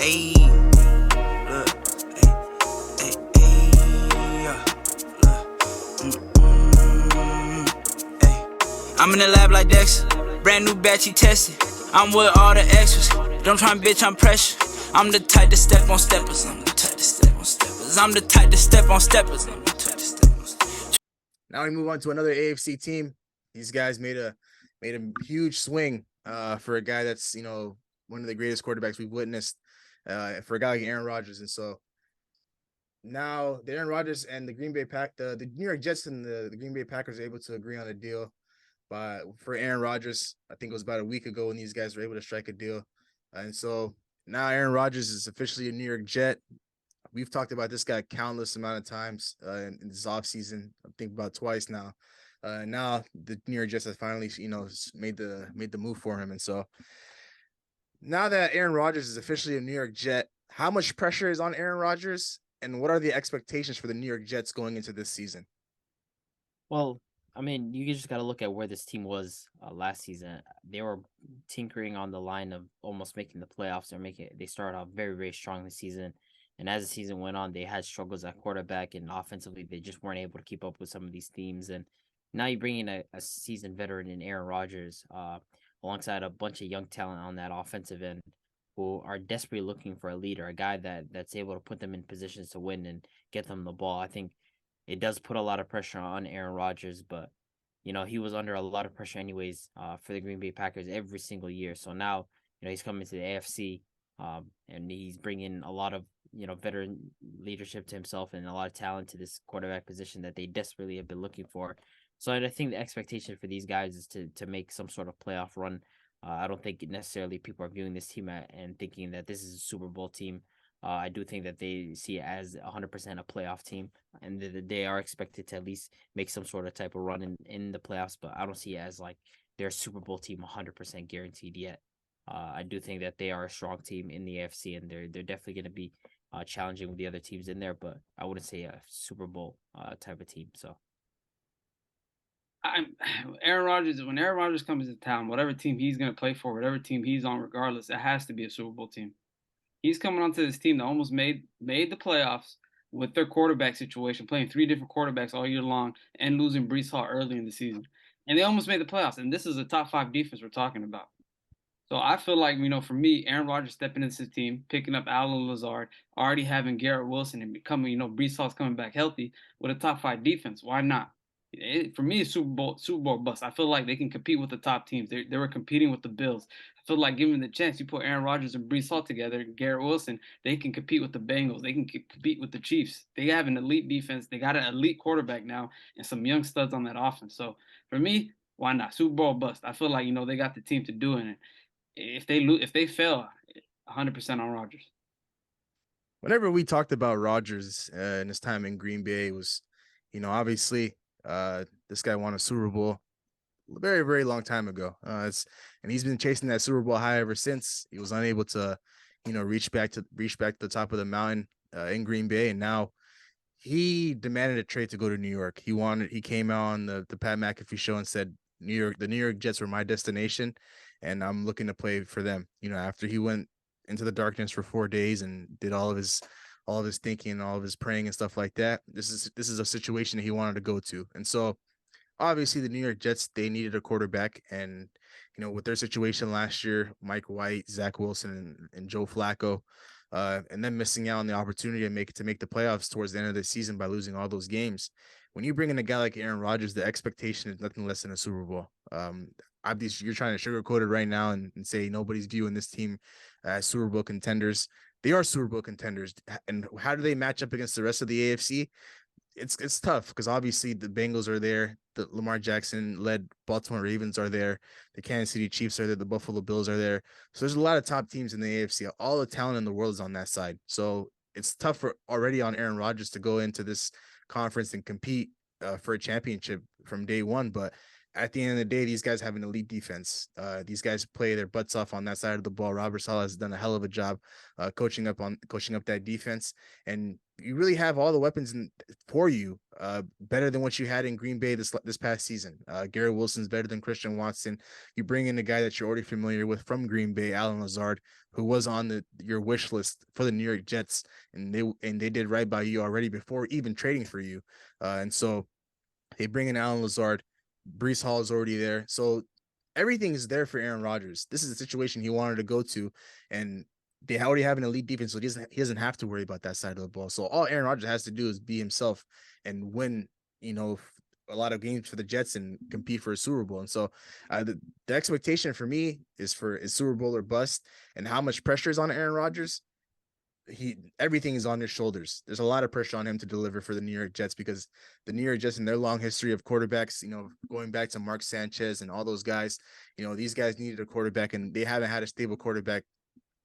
Ayy, look, yeah, ayy. I'm in the lab like Dexter, brand new batch he tested. I'm with all the extras, don't try and bitch, I'm pressure. I'm the type to step on steppers, I'm the type to step on steppers. I'm the type to step on steppers, I'm the type to step on steppers. Now we move on to another AFC team. These guys made a huge swing for a guy that's one of the greatest quarterbacks we've witnessed for a guy like Aaron Rodgers. And so now the Aaron Rodgers and the the New York Jets and the Green Bay Packers are able to agree on a deal. But for Aaron Rodgers, I think it was about a week ago when these guys were able to strike a deal. And so now Aaron Rodgers is officially a New York Jet. We've talked about this guy countless amount of times in this offseason. I think about twice now. Now the New York Jets have finally, made the move for him. And so now that Aaron Rodgers is officially a New York Jet, how much pressure is on Aaron Rodgers, and what are the expectations for the New York Jets going into this season? Well, I mean, you just got to look at where this team was last season. They were tinkering on the line of almost making the playoffs. They started off very, very strong this season. And as the season went on, they had struggles at quarterback, and offensively, they just weren't able to keep up with some of these teams. And now you bring in a seasoned veteran in Aaron Rodgers, alongside a bunch of young talent on that offensive end who are desperately looking for a leader, a guy that's able to put them in positions to win and get them the ball. I think it does put a lot of pressure on Aaron Rodgers, but he was under a lot of pressure anyways for the Green Bay Packers every single year. So now, he's coming to the AFC, and he's bringing a lot of, veteran leadership to himself and a lot of talent to this quarterback position that they desperately have been looking for. So I think the expectation for these guys is to make some sort of playoff run. I don't think necessarily people are viewing this team and thinking that this is a Super Bowl team. I do think that they see it as 100% a playoff team, and they are expected to at least make some sort of type of run in the playoffs, but I don't see it as like they're a Super Bowl team 100% guaranteed yet. I do think that they are a strong team in the AFC, and they're definitely going to be challenging with the other teams in there, but I wouldn't say a Super Bowl type of team. So Aaron Rodgers. When Aaron Rodgers comes to town, whatever team he's going to play for, whatever team he's on, regardless, it has to be a Super Bowl team. He's coming onto this team that almost made the playoffs with their quarterback situation, playing 3 different quarterbacks all year long and losing Brees Hall early in the season. And they almost made the playoffs. And this is a top 5 defense we're talking about. So I feel like, for me, Aaron Rodgers stepping into his team, picking up Alan Lazard, already having Garrett Wilson and becoming, Brees Hall's coming back healthy with a top 5 defense. Why not? For me, it's Super Bowl bust. I feel like they can compete with the top teams. They were competing with the Bills. I feel like given the chance, you put Aaron Rodgers and Brees Hall together, Garrett Wilson, they can compete with the Bengals. They can compete with the Chiefs. They have an elite defense. They got an elite quarterback now and some young studs on that offense. So for me, why not? Super Bowl bust. I feel like they got the team to do it. If they fail, 100% on Rodgers. Whenever we talked about Rodgers in his time in Green Bay, was, obviously this guy won a Super Bowl a very, very long time ago. And he's been chasing that Super Bowl high ever since. He was unable to, reach back to the top of the mountain in Green Bay, and now he demanded a trade to go to New York. He came out on the Pat McAfee show and said, the New York Jets were my destination, and I'm looking to play for them. After he went into the darkness for 4 days and did all of his thinking, all of his praying and stuff like that. This is a situation that he wanted to go to. And so obviously the New York Jets, they needed a quarterback, and with their situation last year, Mike White, Zach Wilson, and Joe Flacco, and then missing out on the opportunity to make the playoffs towards the end of the season by losing all those games. When you bring in a guy like Aaron Rodgers, the expectation is nothing less than a Super Bowl. You're trying to sugarcoat it right now and say nobody's viewing this team as Super Bowl contenders. They are Super Bowl contenders. And how do they match up against the rest of the AFC? It's tough because obviously the Bengals are there, the Lamar Jackson led Baltimore Ravens are there, the Kansas City Chiefs are there, the Buffalo Bills are there. So there's a lot of top teams in the AFC. All the talent in the world is on that side. So it's tough already on Aaron Rodgers to go into this conference and compete for a championship from day one. But at the end of the day, these guys have an elite defense. These guys play their butts off on that side of the ball. Robert Saleh has done a hell of a job coaching up that defense. And you really have all the weapons for you, better than what you had in Green Bay this past season. Garrett Wilson's better than Christian Watson. You bring in a guy that you're already familiar with from Green Bay, Alan Lazard, who was on your wish list for the New York Jets, and they did right by you already before even trading for you. And so they bring in Alan Lazard. Brees Hall is already there, so everything is there for Aaron Rodgers. This is a situation he wanted to go to, and they already have an elite defense, so he doesn't have to worry about that side of the ball. So all Aaron Rodgers has to do is be himself and win, a lot of games for the Jets and compete for a Super Bowl. And so the expectation for me is Super Bowl or bust. And how much pressure is on Aaron Rodgers? Everything is on his shoulders. There's a lot of pressure on him to deliver for the New York Jets, because the New York Jets, in their long history of quarterbacks, going back to Mark Sanchez and all those guys, these guys needed a quarterback, and they haven't had a stable quarterback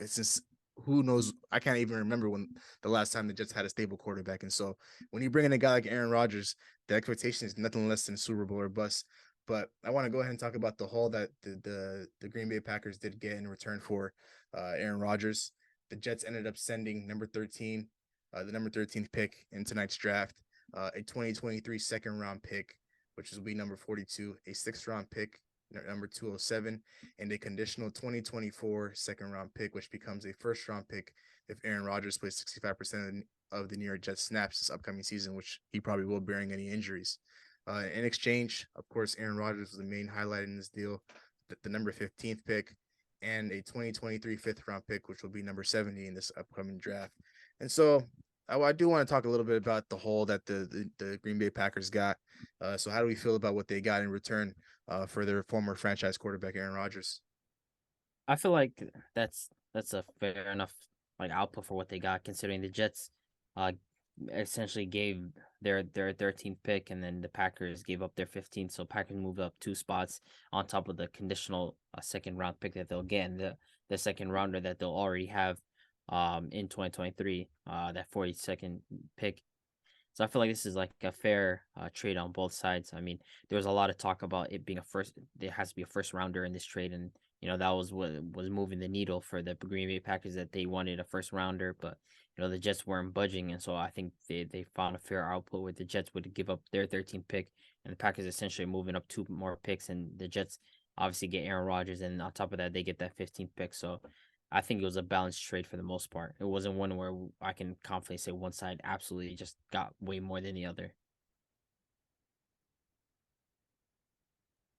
since, who knows? I can't even remember when the last time the Jets had a stable quarterback. And so when you bring in a guy like Aaron Rodgers, the expectation is nothing less than Super Bowl or bust. But I want to go ahead and talk about the haul that the Green Bay Packers did get in return for Aaron Rodgers. The Jets ended up sending the number 13th pick in tonight's draft, a 2023 second round pick, which will be number 42, a 6th round pick, number 207, and a conditional 2024 second round pick, which becomes a 1st round pick if Aaron Rodgers plays 65% of the New York Jets snaps this upcoming season, which he probably will, bearing any injuries. In exchange, of course, Aaron Rodgers was the main highlight in this deal, the number 15th pick, and a 2023 5th round pick, which will be number 70 in this upcoming draft. And so I do want to talk a little bit about the haul that the Green Bay Packers got. So how do we feel about what they got in return for their former franchise quarterback, Aaron Rodgers? I feel like that's a fair enough output for what they got, considering the Jets essentially gave their 13th pick, and then the Packers gave up their 15th. So Packers moved up 2 spots on top of the conditional second round pick that they'll get, and the second rounder that they'll already have in 2023, that 42nd pick. So I feel like this is like a fair trade on both sides. I mean, there was a lot of talk about it being there has to be a first rounder in this trade, and that was what was moving the needle for the Green Bay Packers, that they wanted a first rounder, but the Jets weren't budging, and so I think they found a fair output where the Jets would give up their 13th pick, and the Packers essentially moving up 2 more picks, and the Jets obviously get Aaron Rodgers, and on top of that, they get that 15th pick. So I think it was a balanced trade for the most part. It wasn't one where I can confidently say one side absolutely just got way more than the other.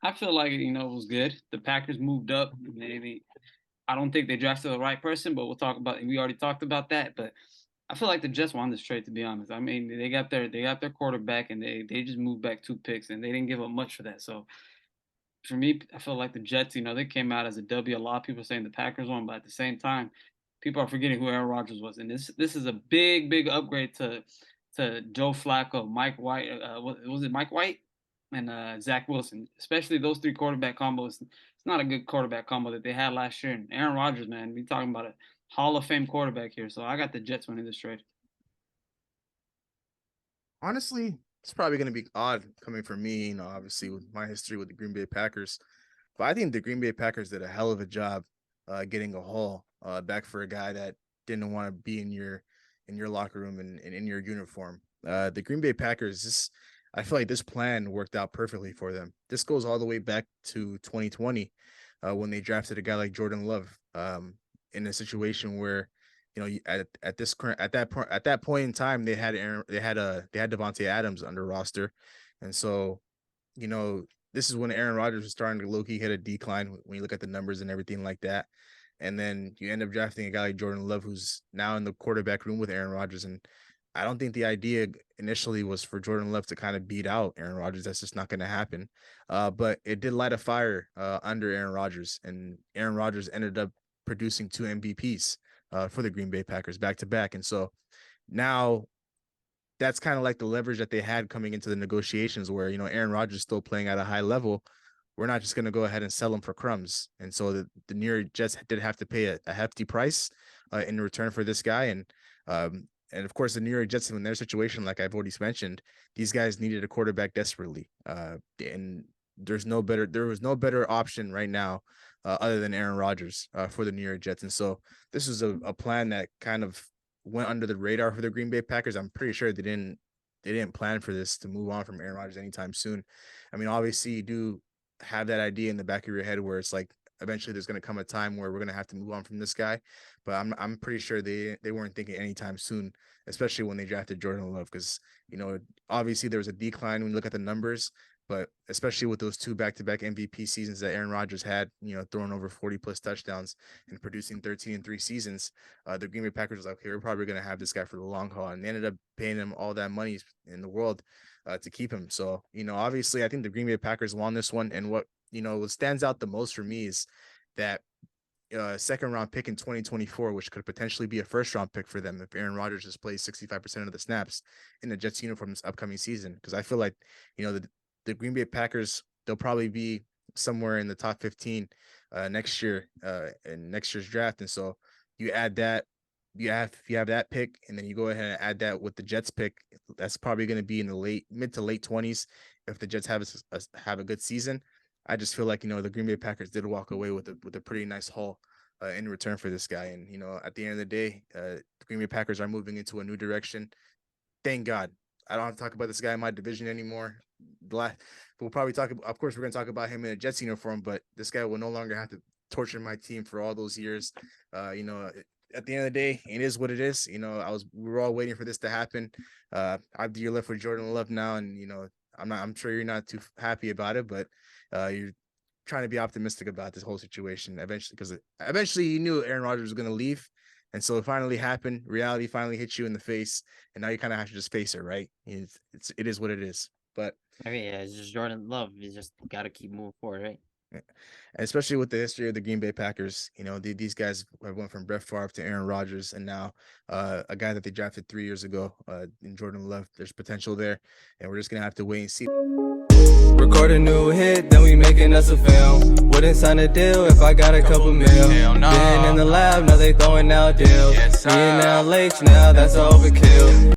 I feel like it was good. The Packers moved up. Maybe I don't think they drafted the right person, but we already talked about that. But I feel like the Jets won this trade, to be honest. I mean, they got their quarterback, and they just moved back 2 picks, and they didn't give up much for that. So for me, I feel like the Jets, they came out as a W. A lot of people saying the Packers won, but at the same time, people are forgetting who Aaron Rodgers was, and this is a big upgrade to Joe Flacco, Mike White. Was it Mike White and Zach Wilson? Especially those 3 quarterback combos. It's not a good quarterback combo that they had last year. And Aaron Rodgers, man, we talking about a Hall of Fame quarterback here. So I got the Jets winning this trade. Honestly, it's probably going to be odd coming from me, obviously with my history with the Green Bay Packers. But I think the Green Bay Packers did a hell of a job getting a haul back for a guy that didn't want to be in your locker room and in your uniform. The Green Bay Packers, I feel like this plan worked out perfectly for them. This goes all the way back to 2020 when they drafted a guy like Jordan Love in a situation where at that point in time they had Devontae Adams under roster, and so this is when Aaron Rodgers was starting to low-key hit a decline when you look at the numbers and everything like that. And then you end up drafting a guy like Jordan Love, who's now in the quarterback room with Aaron Rodgers. And I don't think the idea initially was for Jordan Love to kind of beat out Aaron Rodgers. That's just not going to happen. But it did light a fire under Aaron Rodgers, and Aaron Rodgers ended up producing 2 MVPs for the Green Bay Packers back to back. And so now that's kind of like the leverage that they had coming into the negotiations, where Aaron Rodgers is still playing at a high level. We're not just going to go ahead and sell him for crumbs. And so the New York Jets did have to pay a hefty price in return for this guy. And of course, the New York Jets, in their situation, like I've already mentioned, these guys needed a quarterback desperately. And there was no better option right now other than Aaron Rodgers for the New York Jets. And so this was a plan that kind of went under the radar for the Green Bay Packers. I'm pretty sure they didn't plan for this to move on from Aaron Rodgers anytime soon. I mean, obviously you do have that idea in the back of your head where it's like eventually there's going to come a time where we're going to have to move on from this guy, but I'm pretty sure they weren't thinking anytime soon, especially when they drafted Jordan Love, because obviously there was a decline when you look at the numbers, but especially with those 2 back-to-back MVP seasons that Aaron Rodgers had, throwing over 40 plus touchdowns and producing 13 in 3 seasons, the Green Bay Packers was like, okay, we're probably going to have this guy for the long haul, and they ended up paying him all that money in the world to keep him. So, obviously I think the Green Bay Packers won this one, and what stands out the most for me is that second round pick in 2024, which could potentially be a first round pick for them if Aaron Rodgers just plays 65% of the snaps in the Jets uniform this upcoming season. Because I feel like, the Green Bay Packers, they'll probably be somewhere in the top 15 next year in next year's draft. And so you add that, you have that pick, and then you go ahead and add that with the Jets pick. That's probably going to be in the mid to late 20s if the Jets have a good season. I just feel like, the Green Bay Packers did walk away with a pretty nice haul in return for this guy. And, at the end of the day, the Green Bay Packers are moving into a new direction. Thank God. I don't have to talk about this guy in my division anymore. We'll probably of course, we're going to talk about him in a Jets uniform, but this guy will no longer have to torture my team for all those years. At the end of the day, it is what it is. We were all waiting for this to happen. After you're left with Jordan Love now, and, I'm sure you're not too happy about it, but you're trying to be optimistic about this whole situation eventually, because eventually you knew Aaron Rodgers was going to leave. And so it finally happened. Reality finally hit you in the face, and now you kind of have to just face it, right? It is what it is. But I mean, yeah, it's just Jordan Love. You just got to keep moving forward, right? and especially with the history of the Green Bay Packers, these guys have went from Brett Favre to Aaron Rodgers, and now a guy that they drafted 3 years ago in Jordan Love. There's potential there, and we're just gonna have to wait and see. Record a new hit, then we making us a film. Wouldn't sign a deal if I got a couple mil. Been in the lab, now they throwing out deals. Me and now Lake, now that's overkill.